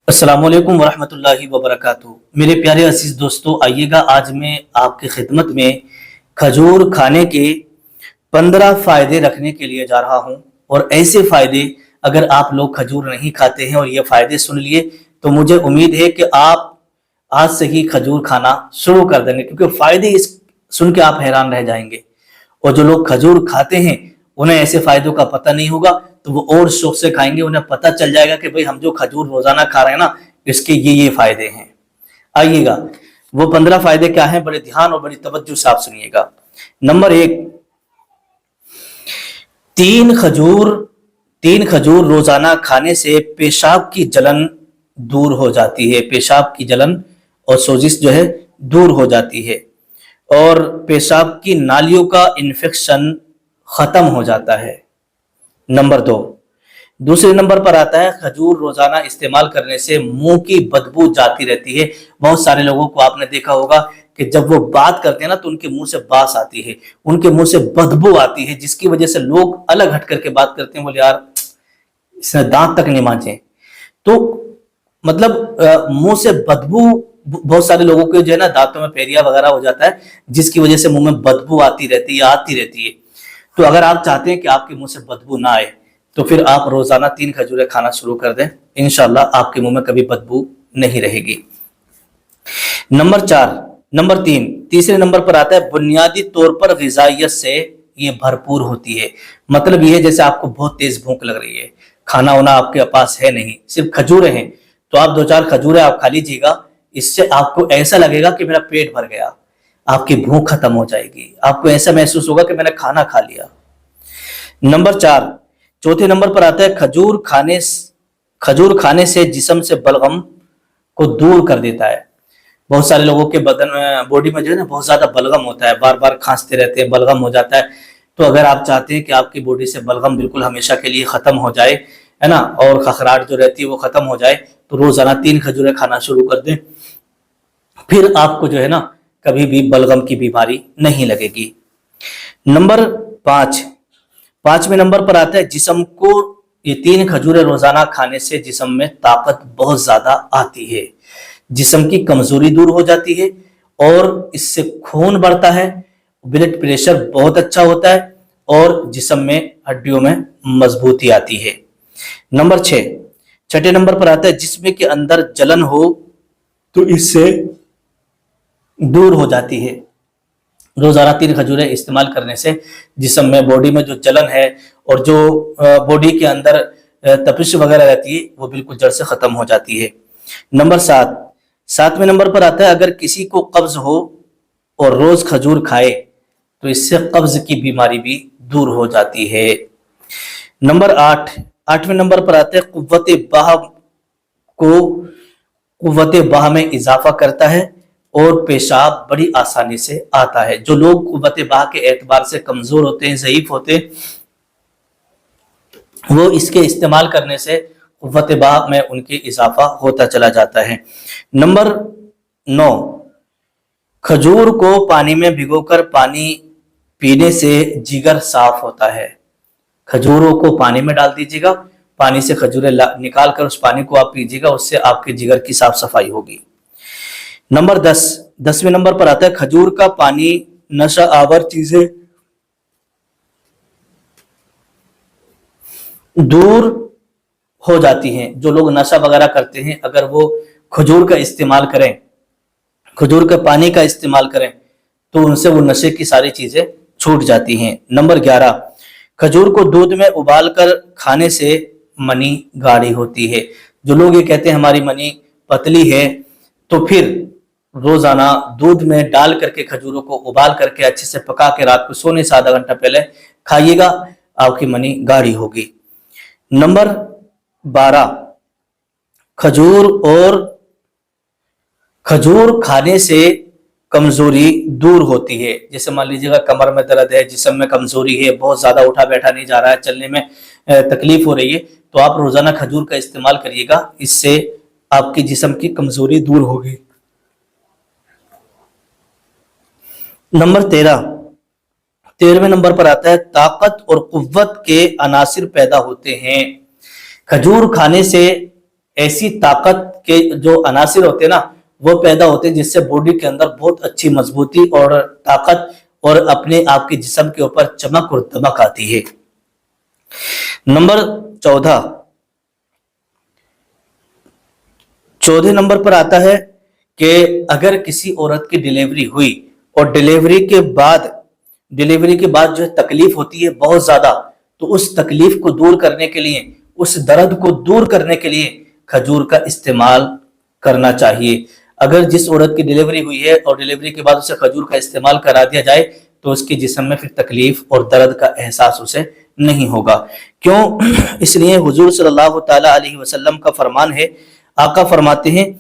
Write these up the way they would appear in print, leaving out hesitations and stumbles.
السلام علیکم ورحمۃ اللہ وبرکاتہ۔ میرے پیارے عزیز دوستو، آئیے گا آج میں آپ کی خدمت میں کھجور کھانے کے 15 فائدے رکھنے کے لیے جا رہا ہوں، اور ایسے فائدے اگر آپ لوگ کھجور نہیں کھاتے ہیں اور یہ فائدے سن لیے تو مجھے امید ہے کہ آپ آج سے ہی کھجور کھانا شروع کر دیں گے، کیونکہ فائدے اس سن کے آپ حیران رہ جائیں گے۔ اور جو لوگ کھجور کھاتے ہیں انہیں ایسے فائدوں کا پتہ نہیں ہوگا تو وہ اور شوق سے کھائیں گے، انہیں پتہ چل جائے گا کہ بھئی ہم جو کھجور روزانہ کھا رہے ہیں نا، اس کے یہ فائدے ہیں۔ آئیے گا وہ 15 فائدے کیا ہیں، بڑے دھیان اور بڑی توجہ سے آپ سنیے گا۔ نمبر 1، تین کھجور روزانہ کھانے سے پیشاب کی جلن دور ہو جاتی ہے۔ پیشاب کی جلن اور سوزش جو ہے دور ہو جاتی ہے، اور پیشاب کی نالیوں کا انفیکشن ختم ہو جاتا ہے۔ نمبر 2، دوسرے نمبر پر آتا ہے کھجور روزانہ استعمال کرنے سے منہ کی بدبو جاتی رہتی ہے۔ بہت سارے لوگوں کو آپ نے دیکھا ہوگا کہ جب وہ بات کرتے ہیں نا تو ان کے منہ سے باس آتی ہے، ان کے منہ سے بدبو آتی ہے، جس کی وجہ سے لوگ الگ ہٹ کر کے بات کرتے ہیں، بولے یار اس نے دانت تک نہیں مانجے۔ تو مطلب منہ سے بدبو، بہت سارے لوگوں کے جو ہے نا دانتوں میں پیریا وغیرہ ہو جاتا ہے، جس کی وجہ سے منہ میں بدبو آتی رہتی ہے۔ تو اگر آپ چاہتے ہیں کہ آپ کے منہ سے بدبو نہ آئے تو پھر آپ روزانہ 3 کھجوریں کھانا شروع کر دیں، انشاءاللہ آپ کے منہ میں کبھی بدبو نہیں رہے گی۔ نمبر 3، تیسرے نمبر پر آتا ہے بنیادی طور پر غذائیت سے یہ بھرپور ہوتی ہے۔ مطلب یہ ہے جیسے آپ کو بہت تیز بھوک لگ رہی ہے، کھانا ہونا آپ کے پاس ہے نہیں، صرف کھجوریں ہیں، تو آپ 2-4 کھجوریں آپ کھا لیجیے گا، اس سے آپ کو ایسا لگے گا کہ میرا پیٹ بھر گیا، آپ کی بھوک ختم ہو جائے گی، آپ کو ایسا محسوس ہوگا کہ میں نے کھانا کھا لیا۔ نمبر 4، چوتھے نمبر پر آتا ہے کھجور کھانے سے جسم سے بلغم کو دور کر دیتا ہے۔ بہت سارے لوگوں کے باڈی میں جو ہے نا بہت زیادہ بلغم ہوتا ہے، بار بار کھانستے رہتے ہیں، بلغم ہو جاتا ہے۔ تو اگر آپ چاہتے ہیں کہ آپ کی باڈی سے بلغم بالکل ہمیشہ کے لیے ختم ہو جائے ہے نا، اور خخراہٹ جو رہتی ہے وہ ختم ہو جائے، تو روزانہ 3 کھجوریں کھانا شروع کر دیں، پھر آپ کو جو ہے نا کبھی بھی بلغم کی بیماری نہیں لگے گی۔ نمبر 5، 5ویں نمبر پر آتا ہے جسم کو یہ 3 کھجوریں روزانہ کھانے سے جسم میں طاقت بہت زیادہ آتی ہے، جسم کی کمزوری دور ہو جاتی ہے، اور اس سے خون بڑھتا ہے، بلڈ پریشر بہت اچھا ہوتا ہے، اور جسم میں ہڈیوں میں مضبوطی آتی ہے۔ نمبر 6، چھٹے نمبر پر آتا ہے جسم کے اندر جلن ہو تو اس سے دور ہو جاتی ہے۔ روزانہ 3 کھجوریں استعمال کرنے سے جسم میں، باڈی میں جو جلن ہے اور جو باڈی کے اندر تپش وغیرہ رہتی ہے وہ بالکل جڑ سے ختم ہو جاتی ہے۔ نمبر 7، 7ویں نمبر پر آتا ہے اگر کسی کو قبض ہو اور روز کھجور کھائے تو اس سے قبض کی بیماری بھی دور ہو جاتی ہے۔ نمبر 8، 8ویں نمبر پر آتا ہے قوت بہا میں اضافہ کرتا ہے، اور پیشاب بڑی آسانی سے آتا ہے۔ جو لوگ قوت بہا کے اعتبار سے کمزور ہوتے ہیں، ضعیف ہوتے ہیں، وہ اس کے استعمال کرنے سے قوت بہا میں ان کے اضافہ ہوتا چلا جاتا ہے۔ نمبر 9، کھجور کو پانی میں بھگو کر پانی پینے سے جگر صاف ہوتا ہے۔ کھجوروں کو پانی میں ڈال دیجیے گا، پانی سے کھجوریں نکال کر اس پانی کو آپ پیجیے گا، اس سے آپ کے جگر کی صاف صفائی ہوگی۔ نمبر 10، 10ویں نمبر پر آتا ہے کھجور کا پانی نشہ آور چیزیں دور ہو جاتی ہیں۔ جو لوگ نشہ وغیرہ کرتے ہیں اگر وہ کھجور کا استعمال کریں، کھجور کے پانی کا استعمال کریں تو ان سے وہ نشے کی ساری چیزیں چھوٹ جاتی ہیں۔ نمبر 11، کھجور کو دودھ میں ابال کر کھانے سے منی گاڑھی ہوتی ہے۔ جو لوگ یہ کہتے ہیں ہماری منی پتلی ہے، تو پھر روزانہ دودھ میں ڈال کر کے کھجوروں کو ابال کر کے اچھے سے پکا کے رات کو سونے سے آدھا گھنٹہ پہلے کھائیے گا، آپ کی منی گاڑھی ہوگی۔ نمبر 12، کھجور کھانے سے کمزوری دور ہوتی ہے۔ جیسے مان لیجیے گا کمر میں درد ہے، جسم میں کمزوری ہے، بہت زیادہ اٹھا بیٹھا نہیں جا رہا ہے، چلنے میں تکلیف ہو رہی ہے، تو آپ روزانہ کھجور کا استعمال کریے گا، اس سے آپ کی جسم کی کمزوری دور ہوگی۔ نمبر 13، نمبر پر آتا ہے طاقت اور قوت کے عناصر پیدا ہوتے ہیں۔ کھجور کھانے سے ایسی طاقت کے جو عناصر ہوتے ہیں نا وہ پیدا ہوتے ہیں جس سے باڈی کے اندر بہت اچھی مضبوطی اور طاقت اور اپنے آپ کے جسم کے اوپر چمک اور دمک آتی ہے۔ نمبر 14 نمبر پر آتا ہے کہ اگر کسی عورت کی ڈیلیوری ہوئی اور ڈیلیوری کے بعد جو تکلیف ہوتی ہے بہت زیادہ، تو اس تکلیف کو دور کرنے کے لیے، اس درد کو دور کرنے کے لیے کھجور کا استعمال کرنا چاہیے۔ اگر جس عورت کی ڈیلیوری ہوئی ہے اور ڈیلیوری کے بعد اسے کھجور کا استعمال کرا دیا جائے تو اس کے جسم میں پھر تکلیف اور درد کا احساس اسے نہیں ہوگا۔ کیوں؟ اس لیے حضور صلی اللہ تعالی علیہ وسلم کا فرمان ہے، آقا فرماتے ہیں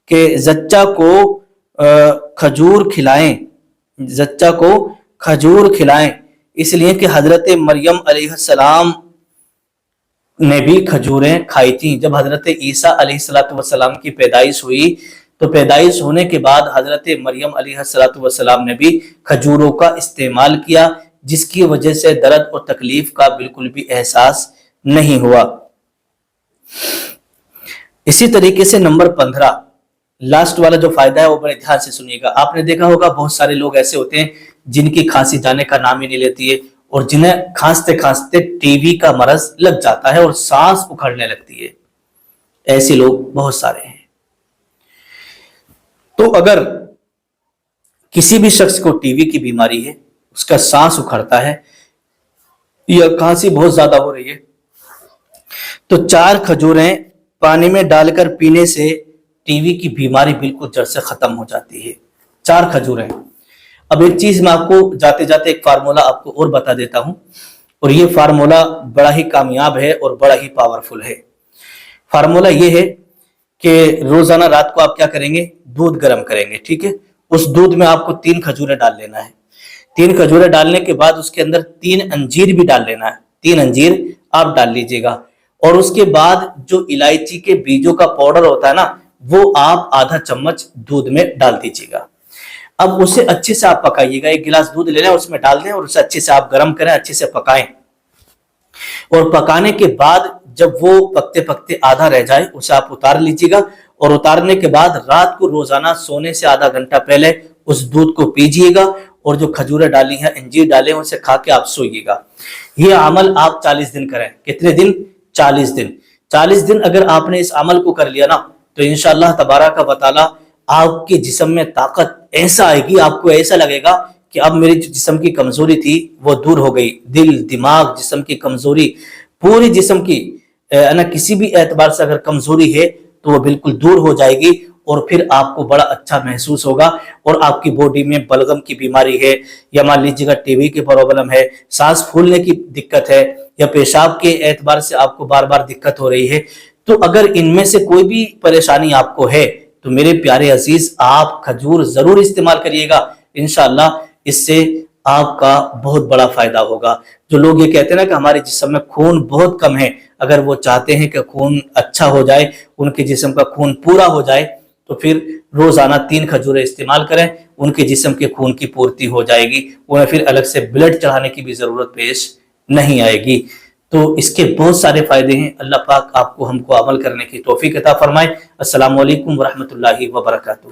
کہ زچہ کو کھجور کھلائیں، اس لیے کہ حضرت مریم علیہ السلام نے بھی کھجوریں کھائی تھیں۔ جب حضرت عیسیٰ علیہ السلام کی پیدائش ہوئی تو پیدائش ہونے کے بعد حضرت مریم علیہ السلام نے بھی کھجوروں کا استعمال کیا، جس کی وجہ سے درد اور تکلیف کا بالکل بھی احساس نہیں ہوا۔ اسی طریقے سے نمبر 15 لاسٹ والا جو فائدہ ہے وہ بڑے دھیان سے سنیے گا۔ آپ نے دیکھا ہوگا بہت سارے لوگ ایسے ہوتے ہیں جن کی کھانسی جانے کا نام ہی نہیں لیتی ہے، اور جنہیں کھانستے کھانستے ٹی وی کا مرض لگ جاتا ہے اور سانس اکھڑنے لگتی ہے۔ ایسے لوگ بہت سارے ہیں۔ تو اگر کسی بھی شخص کو ٹی وی کی بیماری ہے، اس کا سانس اکھڑتا ہے یا کھانسی بہت زیادہ ہو رہی ہے، تو 4 کھجوریں پانی میں ڈال کر پینے سے ٹی وی کی بیماری بالکل جڑ سے ختم ہو جاتی ہے۔ 4 کھجوریں۔ اب ایک چیز میں آپ کو جاتے جاتے ایک فارمولا آپ کو اور بتا دیتا ہوں، اور یہ فارمولا بڑا ہی کامیاب ہے اور بڑا ہی پاورفل ہے۔ فارمولا یہ ہے کہ روزانہ رات کو آپ کیا کریں گے، دودھ گرم کریں گے، ٹھیک ہے؟ اس دودھ میں آپ کو 3 کھجوریں ڈال لینا ہے۔ 3 کھجوریں ڈالنے کے بعد اس کے اندر 3 انجیر بھی ڈال لینا ہے۔ 3 انجیر آپ ڈال لیجئے گا، اور اس کے بعد جو الائچی کے بیجوں کا پاؤڈر ہوتا ہے نا وہ آپ آدھا چمچ دودھ میں ڈال دیجئے گا۔ اب اسے اچھے سے آپ پکائیے گا، 1 گلاس دودھ لے لیں، اس میں ڈال دیں اور اسے اچھے سے آپ گرم کریں، اچھے سے پکائیں، اور پکانے کے بعد جب وہ پکتے پکتے آدھا رہ جائے اسے آپ اتار لیجئے گا، اور اتارنے کے بعد رات کو روزانہ سونے سے آدھا گھنٹہ پہلے اس دودھ کو پیجئے گا، اور جو کھجوریں ڈالی ہیں، انجیر ڈالے ہیں، اسے کھا کے آپ سوئیے گا۔ یہ عمل آپ 40 دن کریں۔ کتنے دن؟ 40 دن۔ 40 دن اگر آپ نے اس عمل کو کر لیا نا تو انشاءاللہ تبارک و تعالی آپ کے جسم میں طاقت ایسا آئے گی، آپ کو ایسا لگے گا کہ اب میری جسم کی کمزوری تھی وہ دور ہو گئی۔ دل، دماغ، جسم کی کمزوری، پوری جسم کی کسی بھی اعتبار سے اگر کمزوری ہے تو وہ بالکل دور ہو جائے گی، اور پھر آپ کو بڑا اچھا محسوس ہوگا، اور آپ کی باڈی میں بلغم کی بیماری ہے، یا مان لیجیے گا ٹی وی کی پرابلم ہے، سانس پھولنے کی دقت ہے، یا پیشاب کے اعتبار سے آپ کو بار بار دقت ہو رہی ہے، تو اگر ان میں سے کوئی بھی پریشانی آپ کو ہے تو میرے پیارے عزیز آپ کھجور ضرور استعمال کریے گا۔ انشاءاللہ اس سے آپ کا بہت بڑا فائدہ ہوگا۔ جو لوگ یہ کہتے ہیں نا کہ ہمارے جسم میں خون بہت کم ہے، اگر وہ چاہتے ہیں کہ خون اچھا ہو جائے، ان کے جسم کا خون پورا ہو جائے، تو پھر روزانہ 3 کھجوریں استعمال کریں، ان کے جسم کے خون کی پورتی ہو جائے گی، انہیں پھر الگ سے بلڈ چڑھانے کی بھی ضرورت پیش نہیں آئے گی۔ تو اس کے بہت سارے فائدے ہیں۔ اللہ پاک آپ کو ہم کو عمل کرنے کی توفیق عطا فرمائے۔ السلام علیکم ورحمۃ اللہ وبرکاتہ۔